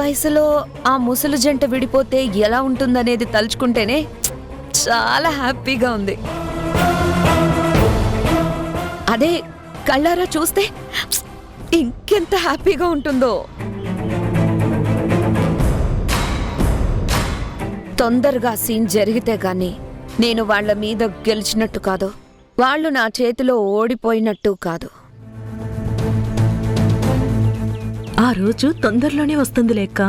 వయసులో ఆ ముసలి జంట విడిపోతే ఎలా ఉంటుందనేది తలుచుకుంటేనే చాలా హ్యాపీగా ఉంది. అదే కళ్ళారా చూస్తే ఇంకెంత హ్యాపీగా ఉంటుందో. తొందరగా సీన్ జరిగితే గాని నేను వాళ్ల మీద గెలిచినట్టు కాదు, వాళ్ళు నా చేతిలో ఓడిపోయినట్టు కాదు. ఆ రోజు తొందరలోనే వస్తుంది లేక్క.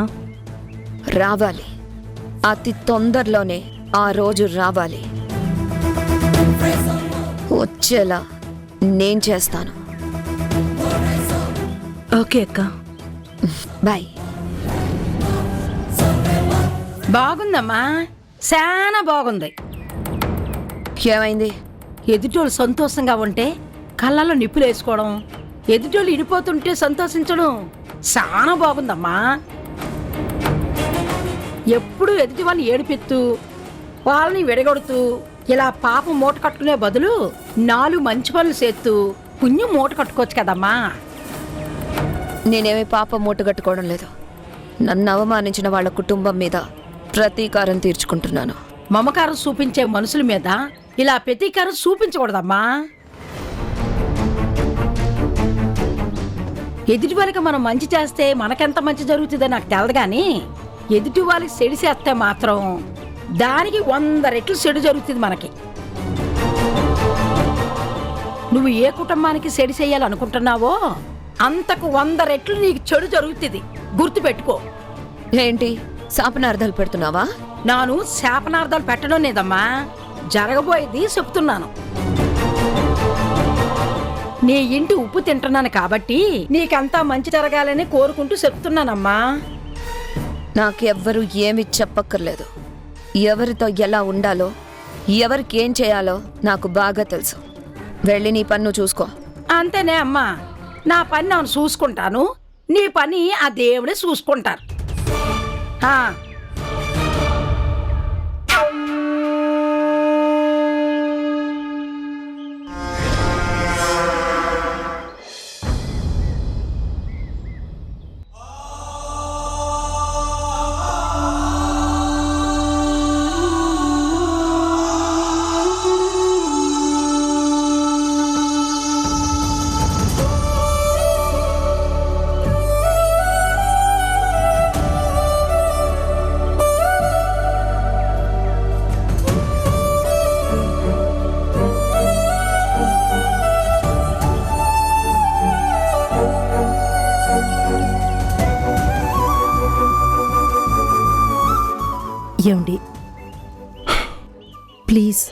రావాలి, అతి తొందరలోనే ఆ రోజు రావాలి. వచ్చేలా నేను చేస్తాను. ఓకే అక్క, బాయ్. బాగుందమ్మా, చాలా బాగుంది. ఏమైంది? ఎదుటోళ్ళు సంతోషంగా ఉంటే కళ్ళల్లో నిప్పులు వేసుకోవడం, ఎదుటోళ్ళు ఇడిపోతుంటే సంతోషించడం చాలా బాగుందమ్మా. ఎప్పుడు ఎదుటి వాళ్ళని ఏడిపెత్తు, వాళ్ళని విడగొడుతూ ఇలా పాపం మూట కట్టుకునే బదులు 4 మంచి పనులు చేస్తూ పుణ్యం మూట కట్టుకోవచ్చు కదమ్మా. నేనేమీ పాప మూటగట్టుకోవడం లేదు. నన్ను అవమానించిన వాళ్ళ కుటుంబం మీద ప్రతీకారం తీర్చుకుంటున్నాను. మమకారం చూపించే మనుషుల మీద ఇలా ప్రతీకారం చూపించకూడదమ్మా. ఎదుటి వాళ్ళకి మనం మంచి చేస్తే మనకెంత మంచి జరుగుతుందో నాకు తెలదు, కానీ ఎదుటి వాళ్ళకి చెడు చేస్తే మాత్రం దానికి 100 రెట్లు చెడు జరుగుతుంది మనకి. నువ్వు ఏ కుటుంబానికి చెడు చేయాలనుకుంటున్నావో అంతకు 100 రెట్లు నీకు చెడు జరుగుతుంది, గుర్తుపెట్టుకో. ఏంటి శాపనార్థాలు పెడుతున్నావా? నాను శాపనార్థాలు పెట్టడం లేదమ్మా, జరగబోయేది చెప్తున్నాను. నీ ఇంటి ఉప్పు తింటున్నాను కాబట్టి నీకంతా మంచి జరగాలని కోరుకుంటూ చెప్తున్నానమ్మా. నాకెవ్వరూ ఏమి చెప్పక్కర్లేదు. ఎవరితో ఎలా ఉండాలో, ఎవరికి ఏం చేయాలో నాకు బాగా తెలుసు. వెళ్ళి నీ పన్ను చూసుకో. అంతేనే అమ్మా, నా పని నేను చూసుకుంటాను, నీ పని ఆ దేవుడే చూసుకుంటారు. ఏమండి ప్లీజ్,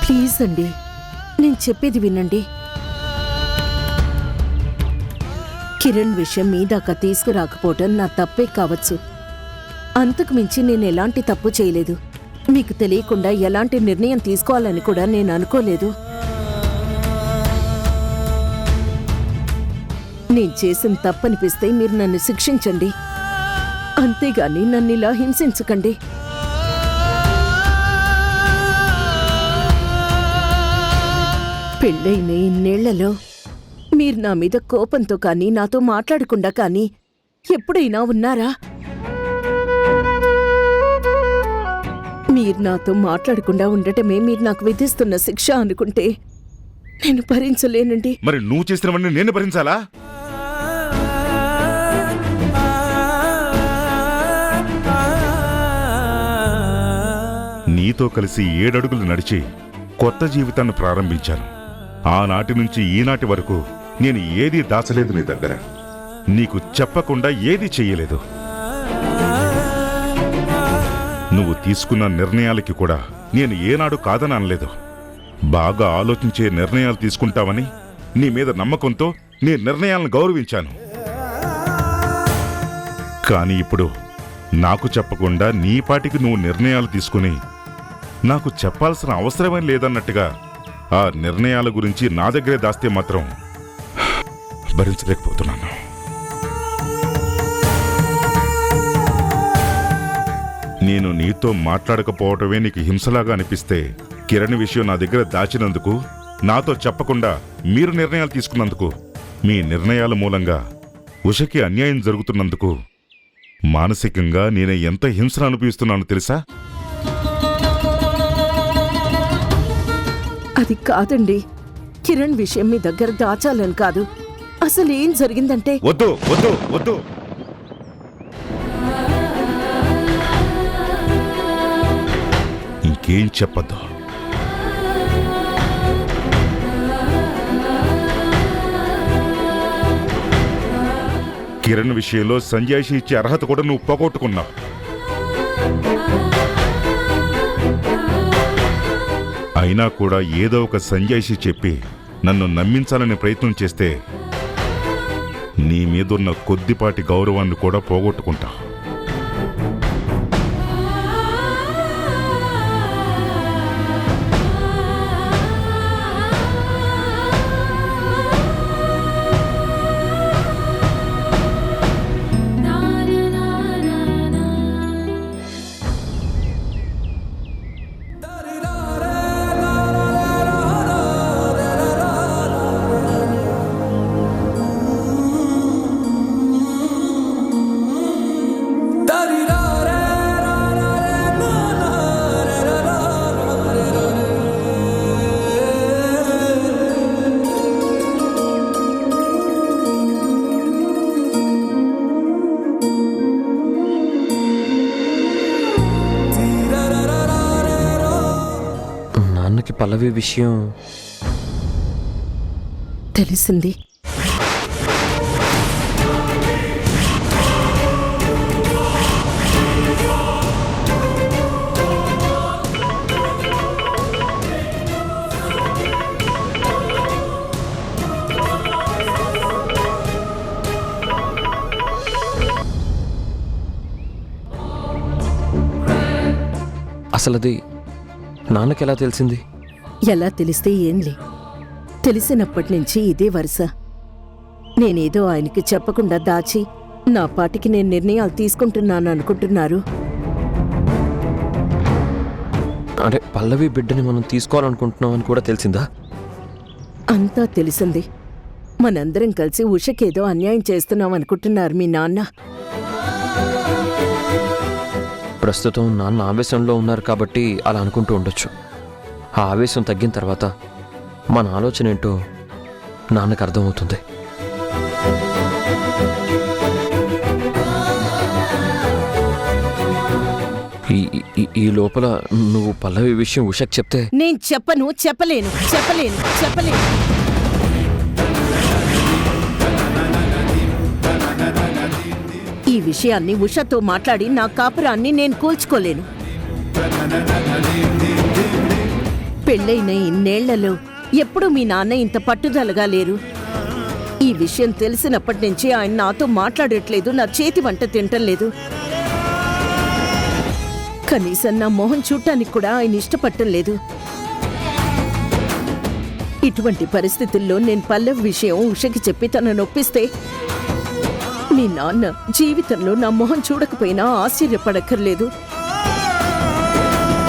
ప్లీజ్ అండి, నేను చెప్పేది వినండి. కిరణ్ విషయం మీ దాకా తీసుకురాకపోవటం నా తప్పే కావచ్చు. అంతకు మించి నేను ఎలాంటి తప్పు చేయలేదు. మీకు తెలియకుండా ఎలాంటి నిర్ణయం తీసుకోవాలని కూడా నేను అనుకోలేదు. నేను చేసిన తప్పనిపిస్తే మీరు నన్ను శిక్షించండి, అంతేగాని నన్ను ఇలా హింసించకండి. పెళ్ళైన ఇన్నేళ్లలో మీరు నా మీద కోపంతో కానీ నాతో మాట్లాడకుండా కానీ ఎప్పుడైనా ఉన్నారా? మీరు నాతో మాట్లాడకుండా ఉండటమే మీరు నాకు విధిస్తున్న శిక్ష అనుకుంటే నేను భరించలేనండి. మరి నువ్వు చేసినవన్నీ నేను భరించాలా? నీతో కలిసి 7 అడుగులు నడిచి కొత్త జీవితాన్ని ప్రారంభించాను. ఆనాటి నుంచి ఈనాటి వరకు నేను ఏదీ దాచలేదు నీ దగ్గర. నీకు చెప్పకుండా ఏదీ చెయ్యలేదు. నువ్వు తీసుకున్న నిర్ణయాలకి కూడా నేను ఏనాడు కాదని అనలేదు. బాగా ఆలోచించే నిర్ణయాలు తీసుకుంటావని నీ మీద నమ్మకంతో నీ నిర్ణయాలను గౌరవించాను. కానీ ఇప్పుడు నాకు చెప్పకుండా నీ పాటికి నువ్వు నిర్ణయాలు తీసుకుని నాకు చెప్పాల్సిన అవసరమే లేదన్నట్టుగా ఆ నిర్ణయాల గురించి నా దగ్గరే దాస్తే మాత్రం భరించలేకపోతున్నాను. నేను నీతో మాట్లాడకపోవటమే నీకు హింసలాగా అనిపిస్తే కిరణ్ విషయం నా దగ్గర దాచినందుకు, నాతో చెప్పకుండా మీరు నిర్ణయాలు తీసుకున్నందుకు, మీ నిర్ణయాల మూలంగా ఉషకి అన్యాయం జరుగుతున్నందుకు మానసికంగా నేను ఎంత హింసను అనుభవిస్తున్నానో తెలుసా? అది కాదండి, కిరణ్ విషయం మీ దగ్గర దాచాలని కాదు. అసలు ఏం జరిగిందంటే వద్దు వద్దు వద్దు. ఇంకేం చెప్పద్దు. కిరణ్ విషయంలో సంజాయిషి ఇచ్చే అర్హత కూడా నువ్వు పోగొట్టుకున్నావు. అయినా కూడా ఏదో ఒక సంజాయిషి చెప్పి నన్ను నమ్మించాలనే ప్రయత్నం చేస్తే నీ మీదున్న కొద్దిపాటి గౌరవాన్ని కూడా పోగొట్టుకుంటా. నాన్నకి పల్లవి విషయం తెలిసింది. అసలది నాన్నకి ఎలా తెలిసింది? ఎలా తెలిస్తే ఏంలే, తెలిసినప్పటి నుంచి ఇదే వరుస. నేనేదో ఆయనకి చెప్పకుండా దాచి నా పాటికి నేను నిర్ణయాలు తీసుకుంటున్నాను అనుకుంటున్నారు. అంటే పల్లవి బిడ్డని మనం తీసుకోవాలనుకుంటున్నాం అని కూడా తెలిసిందా? అంతా తెలిసింది. మనందరం కలిసి ఉషకేదో అన్యాయం చేస్తున్నాం అనుకుంటున్నారు మీ నాన్న. ప్రస్తుతం నాన్న ఆవేశంలో ఉన్నారు కాబట్టి అలా అనుకుంటూ ఉండొచ్చు. ఆ ఆవేశం తగ్గిన తర్వాత మన ఆలోచన ఏంటో నాన్నకు అర్థమవుతుంది. ఈ లోపల నువ్వు పల్లవి విషయం ఉషకు చెప్తే నేను చెప్పలేను. ఈ విషయాన్ని ఉషతో మాట్లాడి నా కాపురాన్ని నేను కూల్చుకోలేను. పెళ్ళైన ఇన్నేళ్లలో ఎప్పుడూ మీ నాన్న ఇంత పట్టుదలగా లేరు. ఈ విషయం తెలిసినప్పటి నుంచి ఆయన నాతో మాట్లాడట్లేదు, నా చేతి వంట తింటం లేదు. కనీసం నా మొహం చూడటానికి కూడా ఆయన ఇష్టపడటం లేదు. ఇటువంటి పరిస్థితుల్లో నేను పల్లవి విషయం ఉషకి చెప్పి తనను నొప్పిస్తే మీ నాన్న జీవితంలో నా మొహం చూడకపోయినా ఆశ్చర్యపడక్కర్లేదు.